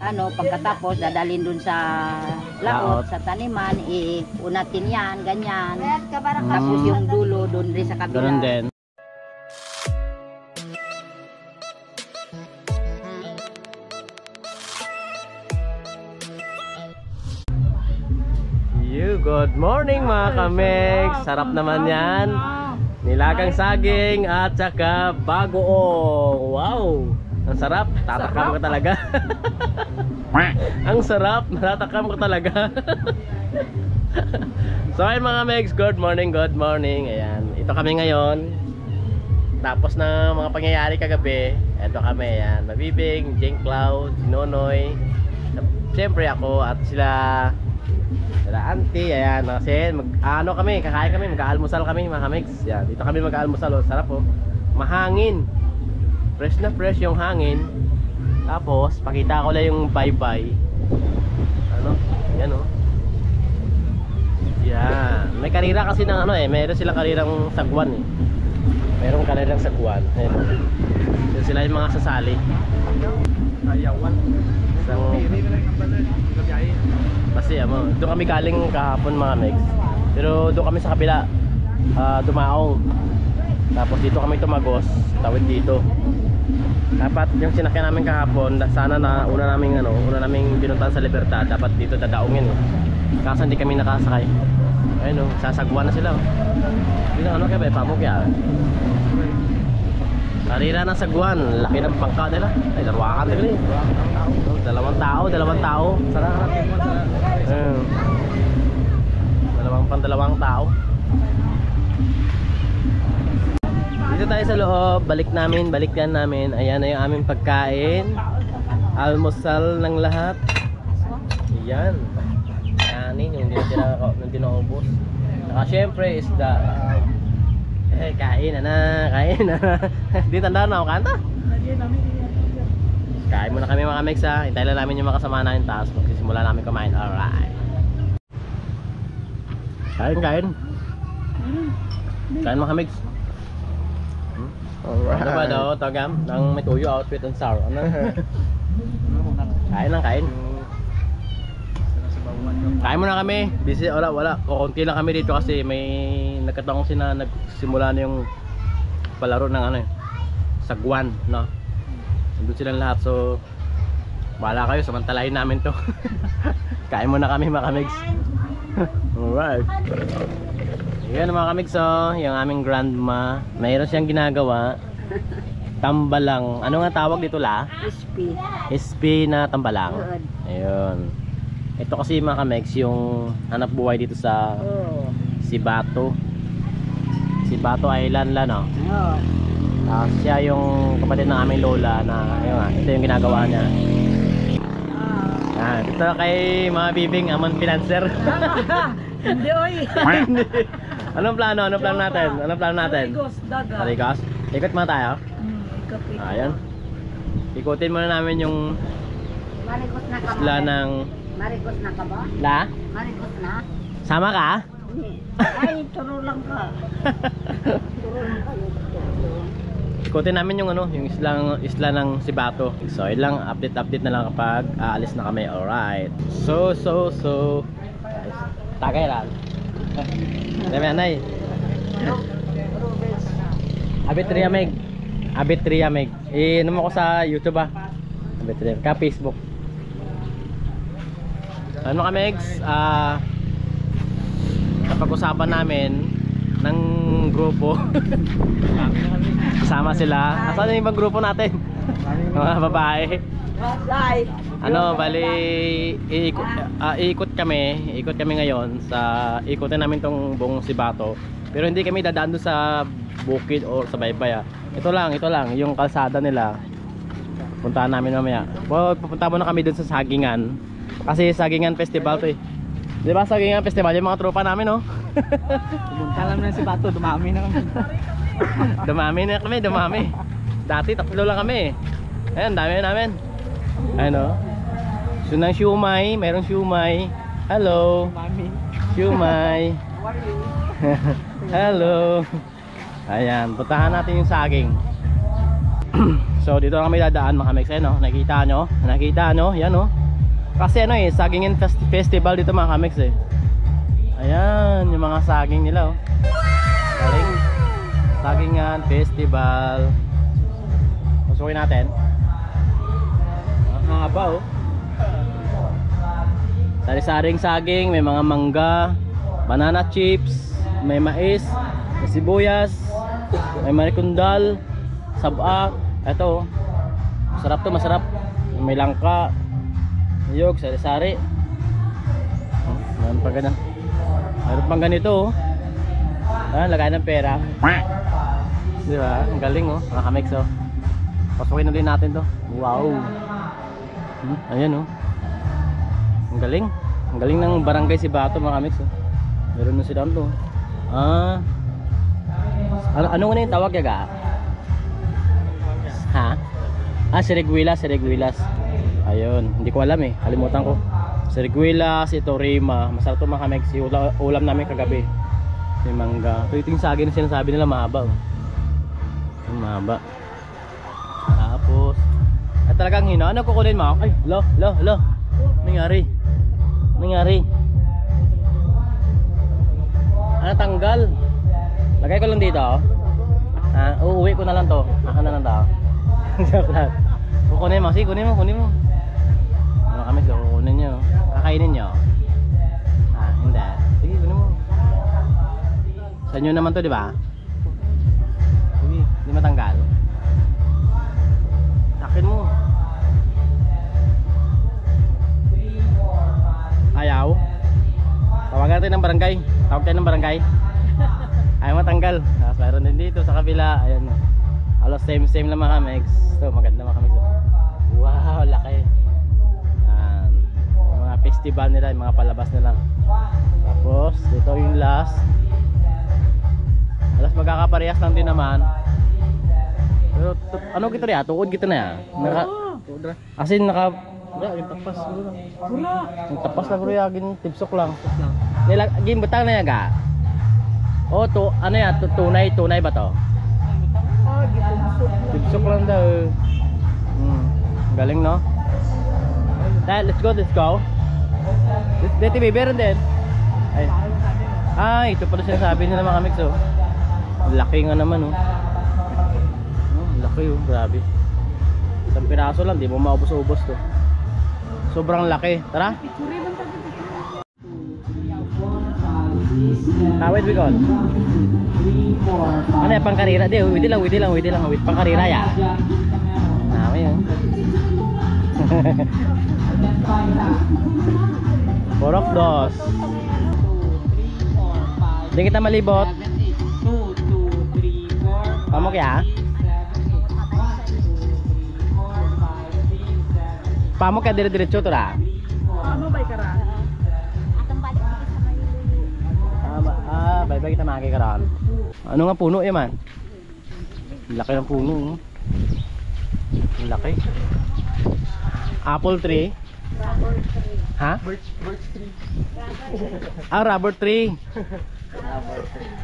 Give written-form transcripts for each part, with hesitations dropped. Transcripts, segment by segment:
Ano, pagkatapos dadalhin dun sa laot, sa taniman, iunatin yan, ganyan. Tapos yung dulo dun rin sa kabila. Ganun din. Good morning mga kamig. Sarap naman yan. Nilagang saging at saka bagoong. Wow, ang sarap. Tatakam ka talaga. Ang sarap. Tatakam ka talaga. So ayun mga megs, good morning, good morning. Ayan, ito kami ngayon. Tapos na mga pangyayari kagabi, ito kami. Ayan, Mabibing, Jeng Cloud, Nonoy, siyempre ako at sila auntie. Ayan, kasi ano kami, kakain kami, mag-aalmusal kami mga kamix. Yan, dito kami mag-aalmusal. Oh, sarap oh. Mahangin. Fresh na fresh yung hangin. Tapos, pakita ko lang yung bye-bye. Ano? Yan oh. Yan. May karira kasi ng ano eh, meron silang karirang sagwan eh. Merong karirang sagwan. Ayan. Yan sila yung mga sasali. Ayawan. Kasi doon kami galing kahapon mga megs. Pero doon kami sa kabila dumaong. Tapos dito kami tumagos, tawid dito. Dapat yung sinakyan namin kahapon, sana na una naming pinuntahan sa Libertad, dapat dito dadaungin eh. Kaso hindi kami nakasakay. Ayun oh, sasagwan na sila oh. Dito ano kaya pamuk ya. Karira ng sagwan, laki ng bangka nila. Ay, darwakan nila eh. Dalawang tao. Sarap. Dalawang tao. Dito tayo sa loob, balikan namin. Ayan na yung aming pagkain. Almusal ng lahat. Ayan. Kanin, yung hindi naubos. Saka syempre isda. Kain na. Di tanda na ako kanta. Kain muna kami mga mix ha. Hintayin lang namin yung makasama namin. Tapos magsisimula namin kumain. Alright. Kain mga mix. Alright. Ano ba daw? Tagam? Nang may tuyo, outfit and sour. Ano? Kain. Kain muna kami. Busy, wala. Kukunti lang kami dito kasi may nagkataong nagsimula na yung palaro ng ano eh, sagwan, no? Nandun silang lahat, so wala kayo, samantalahin namin to. Kain muna kami mga kamigs. Alright. Yan mga kamigs, so yung aming grandma, mayroon siyang ginagawa. Tambalang, ano nga tawag dito la? SP na tambalang. Ayun. Ito kasi mga kamex yung hanap buhay dito sa Sibato Island la no? Siya yung kapatid ng aming lola na ito yung ginagawa niya. Ito kay mga bibing amon financer. Hindi oy. Anong plano natin? Tarigos? Ikot muna tayo? Ayan. Ikutin muna namin yung isla ng Marikos na ka ba? La? Marikos na? Sama ka? Ay, turo lang ka. Ikutin namin yung yung isla ng Sibato. So, yun lang, update na lang kapag aalis na kami. Alright. So. Tagay lang. Dami anay. Abitria Meg. Ano mo ko sa YouTube Abitria. Ka Facebook. Ano ka Megs? Napag-usapan namin ng grupo. Kasama sila. Asan yung ibang grupo natin? Mga babae. Bali iikot kami ngayon ikutin namin tong buong Sibato. Pero hindi kami dadaan doon sa bukid o sa baybay. Ito lang yung kalsada nila. Puntahan namin mamaya. Pupunta muna kami doon sa Sagingan. Kasi Sagingan Festival to eh. Di ba Sagingan Festival yung mga tropa namin no? Pumunta lang na si Bato, dumami na kami. Dumami. Dati tatlo lang kami. Ayan, dami namin. Ano? So ng siumay, mayroong siumay. Hello. Mami. Siumay. How are you? Hello. Ayan, puntahan natin yung saging. So dito na kami dadaan mga Kamex. Ayan o, nakikita nyo? Nakikita nyo? Yan o. Kasi ano eh, Sagingin Festival dito mga Kamex eh. Ayan, yung mga saging nila oh. Galing. Sagingan Festival. Pasukin natin. Ang haba oh. Sari-saring saging, may mga mangga, banana chips, may mais, may sibuyas, may marikundal, sabak. Ito, masarap to, masarap. May langka, niyog, sari-sari. Mayroon pang ganun. Mayroon pang ganito oh. Ayan, lagay ng pera. Di ba? Ang galing oh, mga Kamex oh. Pasukin na din natin to. Wow. Ayan oh. Ang galing. Ang galing ng barangay Sibato mga Kamex oh. Meron na sila to. Ano nga yung tawag yaga? Ha? Siriguilas, Siriguilas. Ayun, hindi ko alam eh. Kalimutan ko. Siriguilas, ito Rima. Masarap to mga Kamex. Ulam namin kagabi. May mangga. Ito yung saging na sinasabi nila mahaba oh. Mahaba. Tapos talagang hino. Ano kukunin mo? Ay, lo. Nangyari. Ano tanggal? Lagay ko lang dito. Uuwi ko na lang to. Akan na lang daw. Joke lang. Kukunin mo. Sige, kunin mo. Ano kami so kukunin nyo. Kakainin nyo. Hindi. Sige, kunin mo. Sa inyo naman to, di ba? Sige, hindi matanggal. Sakin mo. Ayaw. Tawagan natin ng barangay. Tawag tayo ng barangay. Ayaw matanggal. Tapos mayroon din dito sa kabila. Ayan. Halos same lang mga Kamex. So maganda mga Kamex. Wow, laki. Yung mga festival nila, yung mga palabas nila. Tapos dito yung last. Alas magkakaparehas lang din naman. Pero ano gito rin? Tuod gito na yan. Asin naka yung tapas bro. Yung tapas na bro yagin tipsok lang. Gin butang na yaga. Oh to ano yan? Tunay ba to? Tipsok lang daw. Galing no? Let's go. Dito meron din. Ay, ito pala sinasabi nila mga Kamex oh. Laki nga naman oh. Laki oh, grabe. Isang piraso lang, di mo maubos-ubos to. Sobrang laki. Tara. Wait, we go. Ano yung pangkarira? Di, wait lang. Wait, pangkarira ya. Namin yun. Porok dos. Hindi kita malibot. Pamok ya? Pamok ka dire-diretso to ra? Ano ba ikara? Bye-bye kita maki karon. Ano nga puno yan man? Laki ng puno. Laki. Apple tree. Ha? Birch tree. Rubber tree.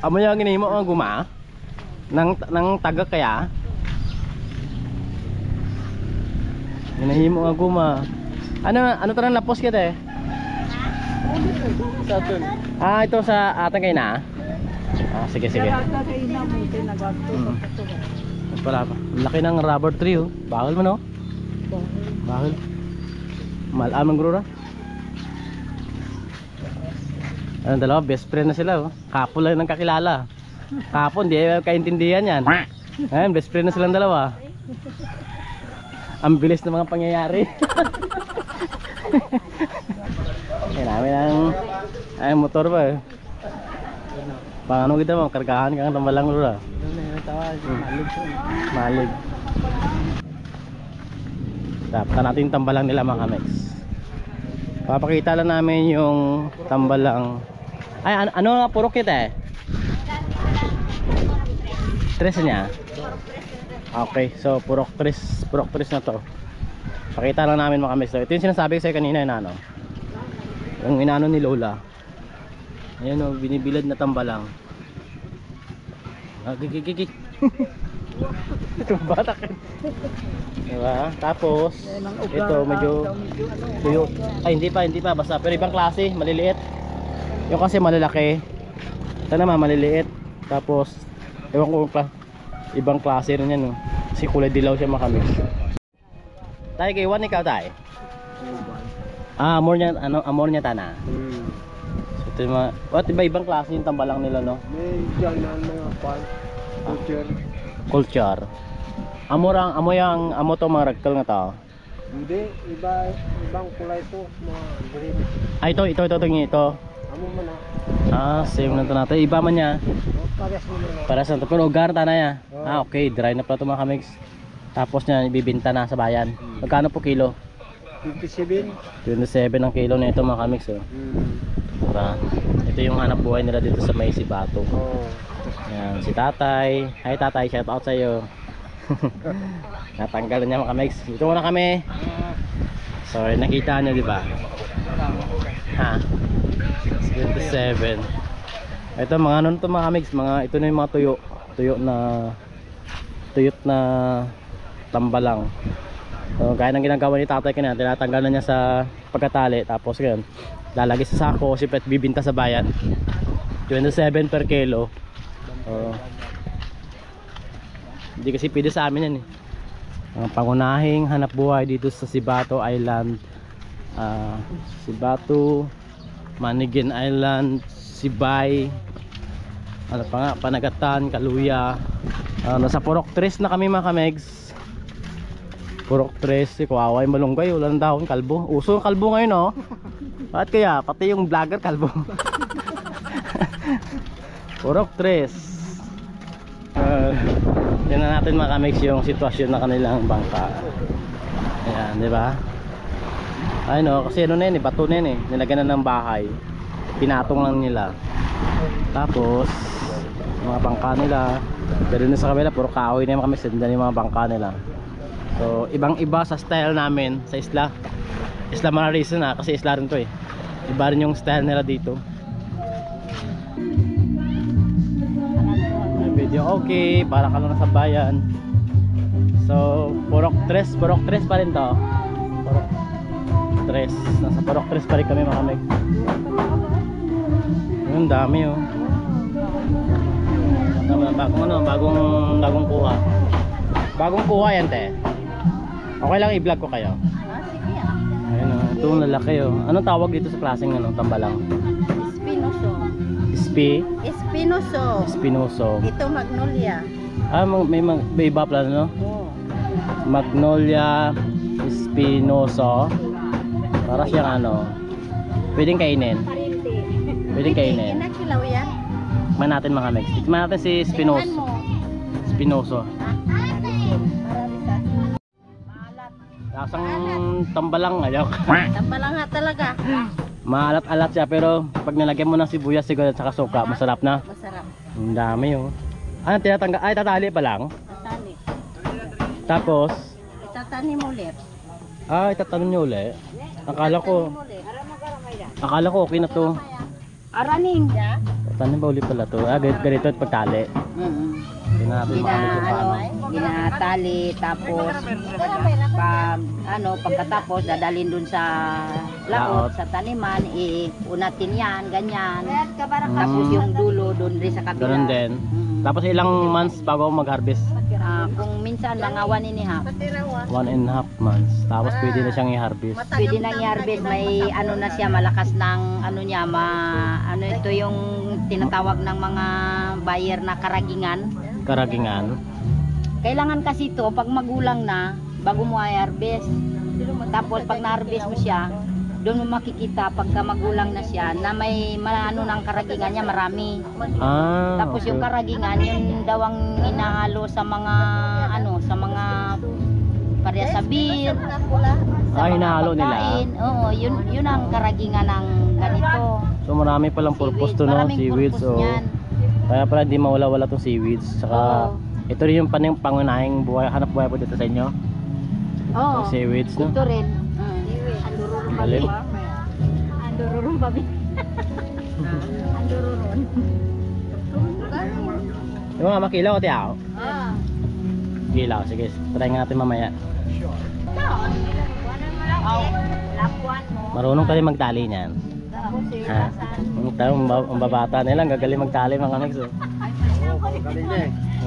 Amo yung ginimo ang guma? Nang tagak kaya? Ginahimo ang guma. Ano to nang lapos kita eh? Ito sa atang kayo na? Sige. Wala pa. Laki ng rubber tree oh. Bakal mo no? Bakal. Malam ng grura. Ano dalawa, best friend na sila oh. Kapo lang ng kakilala. Kapo, hindi kaintindihan yan. Ayun, best friend na silang dalawa. Ang bilis ng mga pangyayari. Yan namin ang motor ba eh. Pang ano kita mo, kargahan ka ng tambalang grura. Malig. Tapos natin yung tambalang nila mga Kamex. Papakita lang namin yung tambalang. Ay, ano nga purok kita eh? Tres niya? Okay, so purok tres na to. Pakita lang namin mga Kamex. So, ito yung sinasabi ko sa'yo kanina yung ano. Yung inano ni Lola. Ayan o, binibilad na tambalang. Gigi. Itong batak. Diba? Tapos, ito medyo tuyo. Ay, hindi pa. Basta, pero ibang klase, maliliit. Yung kasi malalaki. Ito naman, maliliit. Tapos, ewan ko pa. Ibang klase rin yan. No? Kasi kulay dilaw siya makami. Tayo kay Juan, ikaw tayo. Amor niya tana. So, ito yung mga, iba-ibang klase yung tambalang nila, no? May dyan na mga pan. Culture. Amo to mga ragkal nga to. Hindi, ibang kulay to. Mga green. Ito. Amo man na. Same lang to natin. Iba man niya. Pares mo na. Para sa pero ugar ta na ya. Okay, dry na pala to mga kamigs. Tapos niya ibibenta na sa bayan. Magkano po kilo? 57. 27 ang kilo nito mga kamigs, oh. Diba? Ito yung hanap buhay nila dito sa May Sibato. Yan, si Tatay. Hi Tatay, shout out sa iyo. Natanggal na niya mga kamigs. Dito muna kami. So, nakita niyo, di ba? Ha? 27. Ito mga ano to mga kamigs, ito na yung mga tuyot na tambalang. So, gaya ng ginagawa ni Tatay kanina, tinatanggal na niya sa pagkatali, tapos yun, lalagay sa sako, siyempre bibinta sa bayan. 27 per kilo. Hindi kasi pwede sa amin yan eh. Ang pangunahing hanap buhay dito sa Sibato Island, Sibato, Manigin Island, Sibay, ano pa nga, Panagatan, Kaluya. Nasa Purok 3 na kami mga kamegs. Purok 3, kuwaway malunggay, wala ng dahon, kalbo. Uso yung kalbo ngayon, oh. Bakit kaya? Pati yung vlogger kalbo. Purok 3. Tingnan natin mga kamegs yung sitwasyon na kanilang bangka. Ayan, di ba? Ay no, kasi ano na yun, bato na yun eh. Nilagyan na ng bahay. Pinatong lang nila. Tapos mga bangka nila, pero dun sa kabila puro kahoy na yung kami, sindan yung mga bangka nila. So ibang iba sa style namin sa isla Mararisa na, kasi isla rin to eh. Iba rin yung style nila dito. May video okay, para ka lang sa bayan. So Purok 3 pa rin to. Purok 3, nasa Purok 3 pa rin kami mga kamig. Ang dami oh. Bagong kuha. Bagong kuha yan te. Okay lang i-vlog ko kayo. Ayun oh, itong lalaki oh. Anong tawag dito sa klaseng tambalang? Espinoso. Ito magnolia. May iba pala no? Magnolia Espinoso. Para siyang pwedeng kainin. Inakilaw yan. Tikman natin mga next. Tikman natin si Espinoso. Lasang tambalang ayaw. Tambalang nga talaga. Maalat-alat siya, pero pag nilagyan mo ng sibuyas siguro at saka suka, masarap na. Masarap. Ang dami oh. Ano tinatanggal? Ay, tatali pa lang. Tatali. Tapos Itatanim ulit. itatanim niyo ulit. Akala ko okay na to. Araning. Tatanim ba ulit pala to? Ganito at pagtali. Ginatali, tapos pagkatapos dadalhin dun sa laot, sa taniman, unatin yan, ganyan. Tapos yung dulo dun rin sa kabila. Ganun din. Tapos ilang months bago mag-harvest? Kung minsan mga 1.5 months. Tapos pwede na siyang i-harvest. Pwede nang i-harvest, may na siya, malakas ng ito yung tinatawag ng mga buyer na karagingan. Kailangan kasi ito pag magulang na bago mo i-harvest. Tapos pag na-harvest mo siya, doon mo makikita pagka magulang na siya na may ng karagingan niya marami. Tapos okay. yung karagingan yun daw ang inahalo sa mga pareha sa beer, sa mga hinahalo pagkain. nila. Oo, yun ang karagingan ng ganito. So marami palang purpose to, no? Seaweeds. So kaya pala hindi mawala-wala tong seaweeds. Saka ito rin yung pangunahing hanap buhay po dito sa inyo. Oo. Seaweeds, no? Ito rin. Galing. Andururong babi. Andururong. Yung mga makilaw, tiyaw. kilaw. Sige, try nga natin mamaya. Marunong ka rin magtali niyan. Ha? Ang babata nila, gagaling magtali mga kamigs. Oh.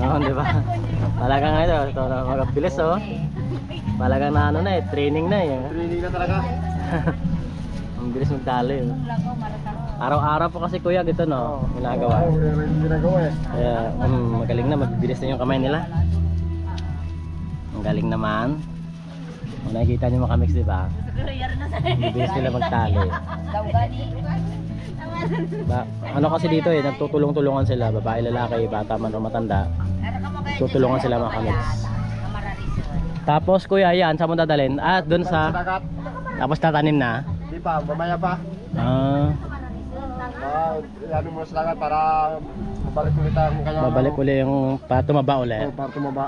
Oo, di ba? Talagang ito magbilis oh. Talagang na ano na eh, training na eh. Training na talaga. Ang bilis magtali oh. Araw-araw po kasi kuya gito no, ginagawa. Kaya magaling na, magbilis na yung kamay nila. Ang galing naman. Kung nakikita nyo mga kamigs, di ba? Mabilis nila magtali. Ano kasi dito eh, nagtutulong-tulungan sila, babae, lalaki, bata man o matanda. Tutulungan sila mga kamigs. Tapos kuya, yan, saan mo dadalhin? At dun sa... Tapos tatanim na? Di pa, mamaya pa. Ano mo sa lagat para mabalik ulit ang kanya. Babalik ulit yung para tumaba ulit. Oh, para tumaba.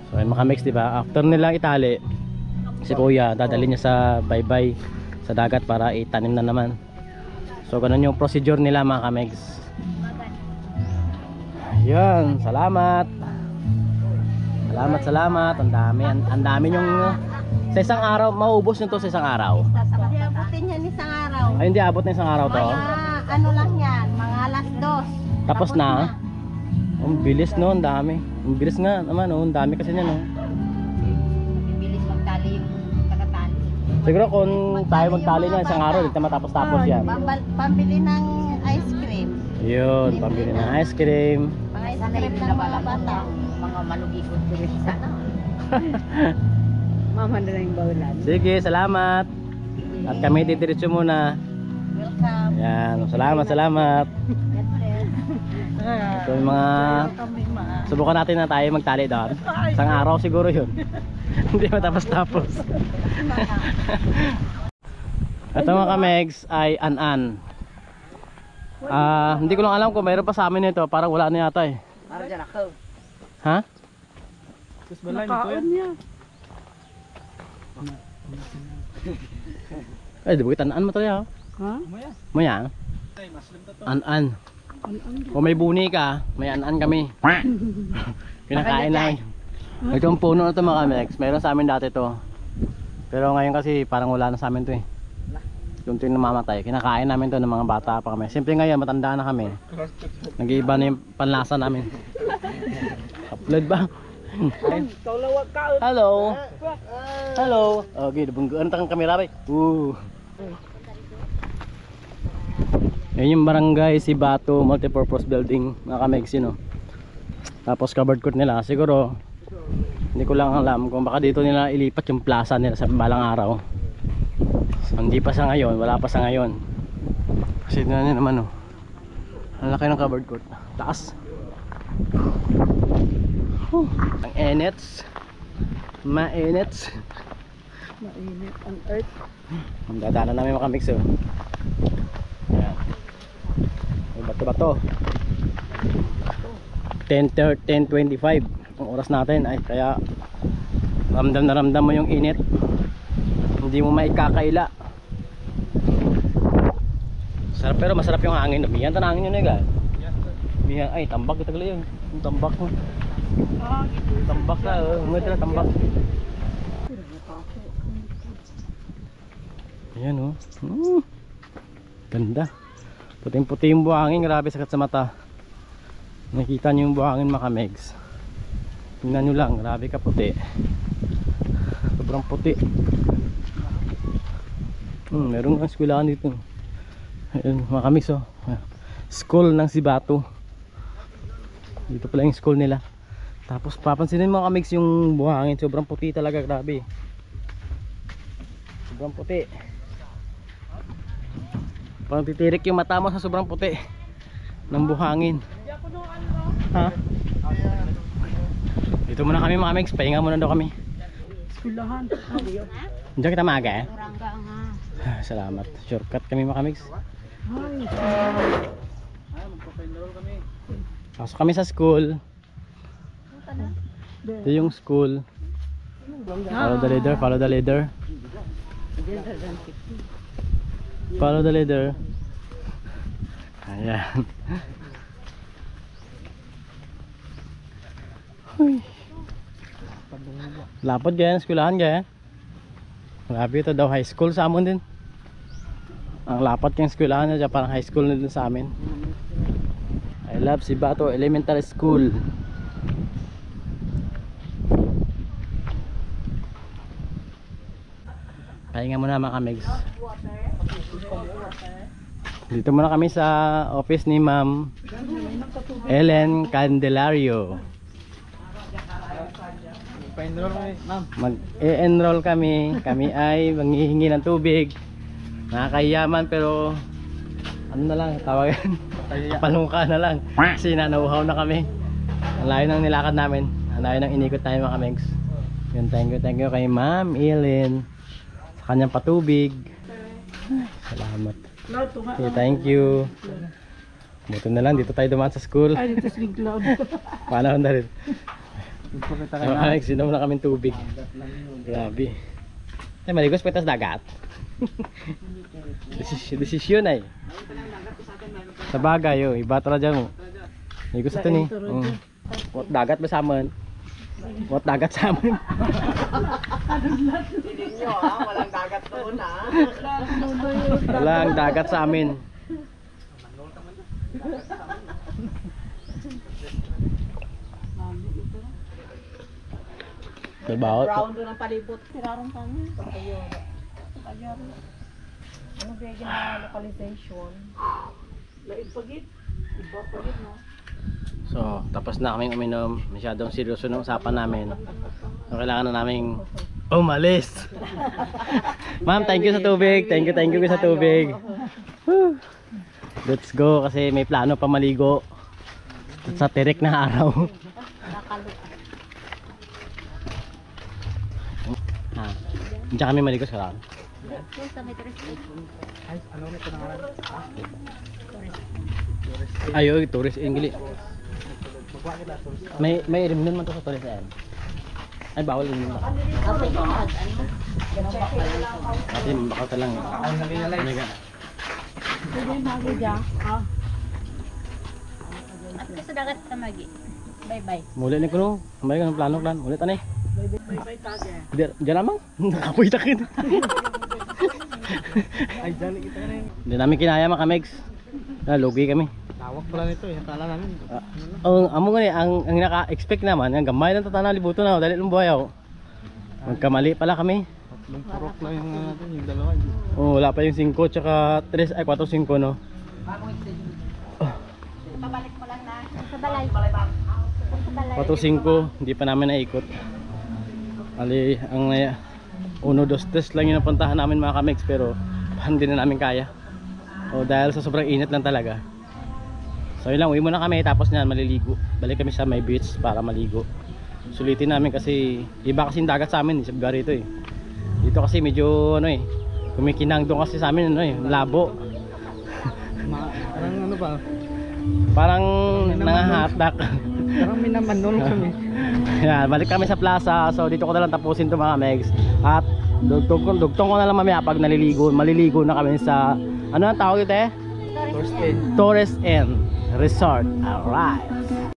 So yung mga mix, diba? After nilang itali, si kuya dadalhin niya sa baybay sa dagat para itanim na naman. So ganun yung procedure nila mga kamegs. Ayun, salamat. Salamat. Ang dami yung sa isang araw, mauubos nito sa isang araw. Abutin yan isang araw. Ay hindi abot na isang araw to. Ano lang yan, mga alas 2. Tapos na. Ang bilis no, ang dami. Ang bilis nga naman oh, ang dami kasi niyan oh. Bilis magtali yung tagatali. Siguro kung tayo magtali na isang araw, hindi matapos-tapos yan. Pambili ng ice cream. Yun, pambili ng ice cream. Mga ice cream ng mga bata. Mga manugikot ko rin sana. Mama na lang yung baulan. Sige, salamat. At kami titiritso muna. Welcome. Yan, salamat. Ito yung mga subukan natin na tayo magtali doon. Isang araw siguro yun. Hindi matapos-tapos. Ito mga kamegs ay an-an. Hindi ko lang alam kung mayroon pa sa amin ito. Parang wala na yata eh. Para dyan ako. Ha? Nakaon niya. Ay, di ba an-an mo tayo? Ha? Maya? An-an. Kung may buni ka, may an-an kami. Kinakain namin. Ito ang puno na ito mga kamegs. Meron sa amin dati to. Pero ngayon kasi parang wala na sa amin to eh. Yung ito yung namamatay. Kinakain namin to ng mga bata pa kami. Siyempre ngayon matanda na kami. Nag-iiba na yung panlasa namin. Upload ba? Hello. Hello. Okay, nabunggaan kang kamera ba? Yan yung barangay Sibato Multipurpose Building mga kamegs yun, no? Tapos covered court nila. Siguro hindi ko lang alam kung baka dito nila ilipat yung plaza nila sa balang araw. So, hindi pa sa ngayon, wala pa sa ngayon. Kasi ito na naman oh. Ang laki ng covered court. Taas. Ang enets. Mainets. Mainit ang earth. Ang dadaanan namin mga kamegs oh. Ayan. May bato-bato. 10:25 ang oras natin ay kaya ramdam na ramdam mo yung init. Hindi mo maikakaila. Sarap pero masarap yung hangin. Umiyan ta hangin yun eh guys. Umiyan ay tambak ito yun. Yung tambak mo. Tambak na umit na tambak. Ayan oh. Ganda. Puting-puti yung buhangin, grabe sakit sa mata. Nakita nyo yung buhangin mga kamegs. Tingnan nyo lang, grabe ka puti. Sobrang puti. Meron nga eskwelahan dito. Ayun mga kamegs oh. School ng Sibato. Dito pala yung school nila. Tapos papansinin mga kamegs yung buhangin, sobrang puti talaga, grabe. Sobrang puti. Parang titirik yung mata mo sa sobrang puti ng buhangin. Ha? Dito muna kami mga kamegs, pahinga muna daw kami. Eskwelahan. Diyan kita maaga eh? Salamat. Shortcut kami mga kamegs. Pasok kami sa school. Ito yung school. Follow the leader, follow the leader. Follow the leader. Ayan. Lapad ganyan, eskwelahan ganyan. Grabe, ito daw high school sa amon din. Ang lapad kang eskwelahan niya, parang high school na din sa amin. I love Sibato Elementary School. Pahinga muna mga kamigs. Dito muna kami sa office ni Ma'am Ellen Candelario. Pa-enroll mo ma'am. Mag-e-enroll kami. Kami ay manghihingi ng tubig. Nakakayaman pero ano na lang tawagan. Palungka na lang. Kasi nanauhaw na kami. Ang layo ng nilakad namin. Ang layo ng inikot tayo mga kamigs. Yun, thank you kay Ma'am Ellen sa kanyang patubig. Salamat. Okay, thank you. Buto na lang dito tayo dumaan sa school. Ay, dito si Cloud. Panahon na rin. Ipakita ka Ay, na. Alex, sinom na kaming tubig. Grabe. Ay, maligos pa itas dagat. Desisyon ay. Sa bagay, iba tala dyan mo. Maligos ito ni. Wat dagat ba sa amin? Wat dagat sa amin? Walang dagat doon ah. Walang dagat sa amin. Trabaho. Brown doon ang palibot. Sirarong kami. Ayun. Ayun. Ano bigyan na localization? Laid pagit. Iba pagit no? So, tapos na kaming uminom. Masyadong seryoso ng usapan namin. So, kailangan na naming umalis. Ma'am, thank you sa tubig. Thank you sa tubig. Whew. Let's go kasi may plano pa maligo sa tirik na araw. Ha. Diyan kami maligo sa lang. Ayo, tourist English. May rim nun man to sa tourist yan. Ay, bawal rin ba? Kasi bakal ka lang. Ang nalinalay. At sa dagat ka magi. Bye-bye. Muli ni kuno. Kamay ka ng plano plan. Ulit anay. Diyan lamang. Nakapoy takit. Ay, dyan kita na yun. Hindi namin kinaya mga kamegs. Lugi kami. Tawag pala nito eh. Tala namin. Amo nga ang naka-expect naman, ang gamay ng tatana libuto na, dali lang buhayaw. Magkamali pala kami. Tatlong purok lang yung natin, yung dalawa. Oh, wala pa yung 5 tsaka 3 ay 4 5 no. Pabalik mo lang na. Sa balay. Sa balay. 4 5 hindi pa namin naikot. Ali ang 1 2 3 lang yung napuntahan namin mga kamegs pero hindi na namin kaya. O dahil sa sobrang init lang talaga. So yun lang, uwi muna kami tapos niyan maliligo. Balik kami sa may beach para maligo. Sulitin namin kasi iba kasi yung dagat sa amin sa lugar ito eh. Dito kasi medyo ano eh, kumikinang doon kasi sa amin ano eh, labo. Parang ano ba? Parang nangahatak. Parang minamanol kami. Yan, balik kami sa plaza. So dito ko na lang tapusin to mga megs. At dugtong ko na lang mamaya pag maliligo na kami sa ano ang tawag ito eh? First aid. Torres End Resort. Alright.